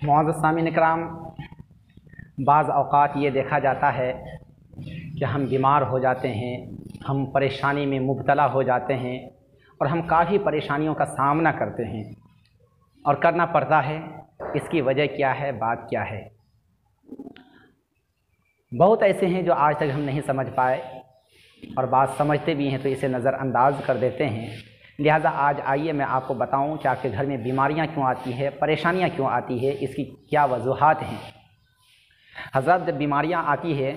मुअज़्ज़ज़ सामीन इकराम, बाज़ औक़ात ये देखा जाता है कि हम बीमार हो जाते हैं, हम परेशानी में मुब्तला हो जाते हैं और हम काफ़ी परेशानियों का सामना करते हैं और करना पड़ता है। इसकी वजह क्या है, बात क्या है? बहुत ऐसे हैं जो आज तक हम नहीं समझ पाए और बात समझते भी हैं तो इसे नज़रअंदाज कर देते हैं। लिहाजा आज आइए मैं आपको बताऊं कि आपके घर में बीमारियां क्यों आती है, परेशानियां क्यों आती है, इसकी क्या वजूहात हैं। हज़रत, जब बीमारियां आती है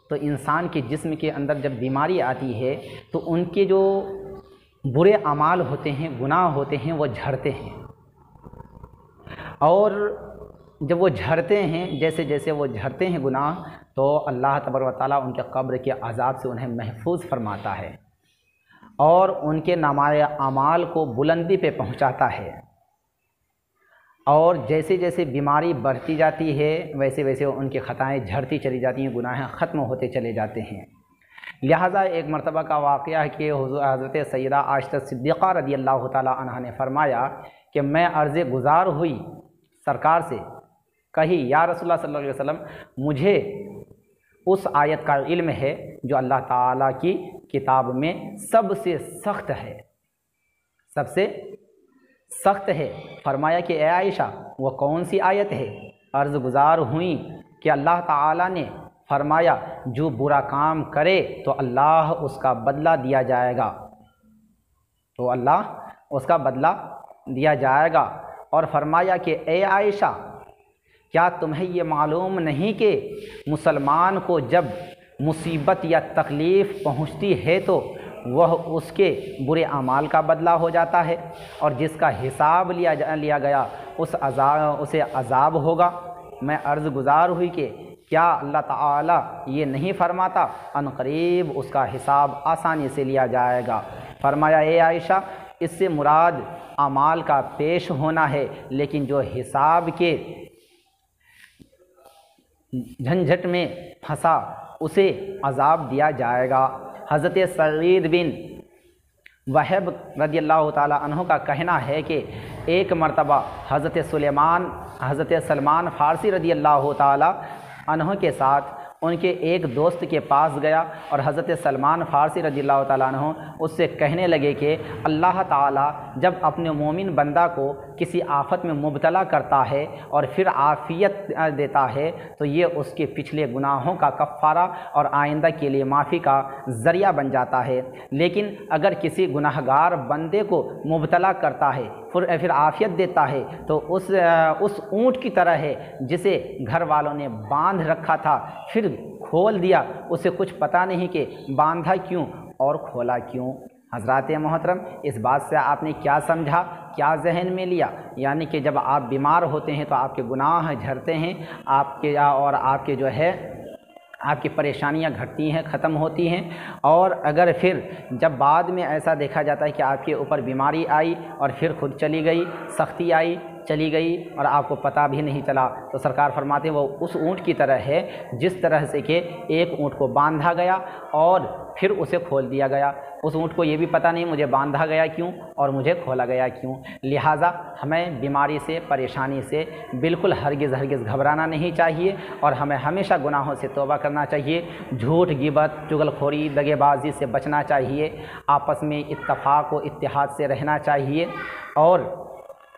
तो इंसान के जिस्म के अंदर जब बीमारी आती है तो उनके जो बुरे अमाल होते हैं, गुनाह होते हैं, वो झड़ते हैं। और जब वो झड़ते हैं, जैसे जैसे वो झड़ते हैं गुनाह, तो अल्लाह तबारक व तआला उनके कब्र के अज़ाब से उन्हें महफूज फरमाता है और उनके नामाए अमाल को बुलंदी पे पहुंचाता है। और जैसे जैसे बीमारी बढ़ती जाती है वैसे वैसे उनकी ख़ताएँ झड़ती चली जाती हैं, गुनाह ख़त्म होते चले जाते हैं। लिहाजा एक मरतबा का वाक़या है कि हज़रत सैयदा आयशा सिद्दीक़ा रज़ियल्लाहु ताला अन्हा ने फ़रमाया कि मैं अर्ज़ गुज़ार हुई सरकार से, कही या रसूलुल्लाह सल्लल्लाहु अलैहि वसल्लम, मुझे उस आयत का इल्म है जो अल्लाह ताला की किताब में सबसे सख्त है, सबसे सख्त है। फरमाया कि ए आयशा, वो कौन सी आयत है? अर्ज़ गुज़ार हुई कि अल्लाह ताला ने फरमाया जो बुरा काम करे तो अल्लाह उसका बदला दिया जाएगा, तो अल्लाह उसका बदला दिया जाएगा। और फरमाया कि ए आयशा, क्या तुम्हें ये मालूम नहीं कि मुसलमान को जब मुसीबत या तकलीफ़ पहुंचती है तो वह उसके बुरे अमाल का बदला हो जाता है और जिसका हिसाब लिया गया उसे अज़ाब होगा। मैं अर्ज़ गुज़ार हुई कि क्या अल्लाह ताला ये नहीं फरमाता अनक़रीब उसका हिसाब आसानी से लिया जाएगा। फरमाया ए आयशा, इससे मुराद अमाल का पेश होना है, लेकिन जो हिसाब के झंझट में फंसा उसे अज़ाब दिया जाएगा। हज़रत सईद बिन वहब रज़ियल्लाहु ताला अन्हु का कहना है कि एक मरतबा हज़रत सलमान फ़ारसी रज़ियल्लाहु ताला अन्हु के साथ उनके एक दोस्त के पास गया और हज़रत सलमान फ़ारसी रज़ियल्लाहु ताला अन्हु उससे कहने लगे कि अल्लाह ताला जब अपने मोमिन बंदा को किसी आफत में मुब्तला करता है और फिर आफ़ियत देता है तो ये उसके पिछले गुनाहों का कफ़ारा और आइंदा के लिए माफ़ी का ज़रिया बन जाता है। लेकिन अगर किसी गुनाहगार बंदे को मुब्तला करता है फिर आफ़ियत देता है तो उस ऊँट की तरह है जिसे घर वालों ने बांध रखा था, फिर खोल दिया, उसे कुछ पता नहीं कि बांधा क्यों और खोला क्यों। हज़रात मोहतरम, इस बात से आपने क्या समझा, क्या जहन में लिया? यानी कि जब आप बीमार होते हैं तो आपके गुनाह झड़ते हैं, आपके जो है आपकी परेशानियां घटती हैं, ख़त्म होती हैं। और अगर फिर जब बाद में ऐसा देखा जाता है कि आपके ऊपर बीमारी आई और फिर खुद चली गई, सख्ती आई चली गई और आपको पता भी नहीं चला, तो सरकार फरमाते हैं वो उस ऊँट की तरह है जिस तरह से कि एक ऊँट को बांधा गया और फिर उसे खोल दिया गया। उस ऊँट को ये भी पता नहीं मुझे बांधा गया क्यों और मुझे खोला गया क्यों। लिहाजा हमें बीमारी से, परेशानी से बिल्कुल हरगिज़ घबराना नहीं चाहिए और हमें हमेशा गुनाहों से तौबा करना चाहिए। झूठ, गिबत, चुगलखोरी, दगेबाजी से बचना चाहिए। आपस में इत्तफ़ाक़ व इत्तेहाद से रहना चाहिए और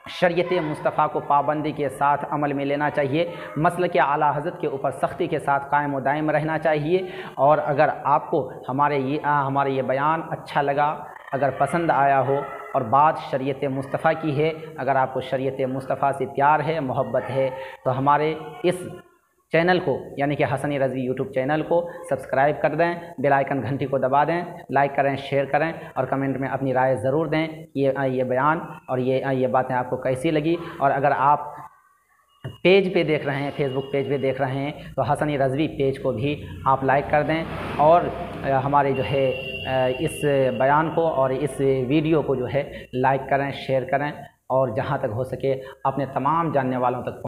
शरीयत मुस्तफ़ा को पाबंदी के साथ अमल में लेना चाहिए। मसलक आला हज़रत के ऊपर सख्ती के साथ कायम व दायम रहना चाहिए। और अगर आपको हमारे ये बयान अच्छा लगा, अगर पसंद आया हो और बात शरीयत मुस्तफ़ा की है, अगर आपको शरीयत मुस्तफ़ा से प्यार है, मोहब्बत है, तो हमारे इस चैनल को यानी कि हसनी रज़वी यूट्यूब चैनल को सब्सक्राइब कर दें, बेल आइकन घंटी को दबा दें, लाइक करें, शेयर करें और कमेंट में अपनी राय ज़रूर दें ये बयान और ये बातें आपको कैसी लगी। और अगर आप पेज पे देख रहे हैं, फेसबुक पेज पे देख रहे हैं, तो हसनी रज़वी पेज को भी आप लाइक कर दें और हमारे जो है इस बयान को और इस वीडियो को जो है लाइक करें, शेयर करें और जहाँ तक हो सके अपने तमाम जानने वालों तक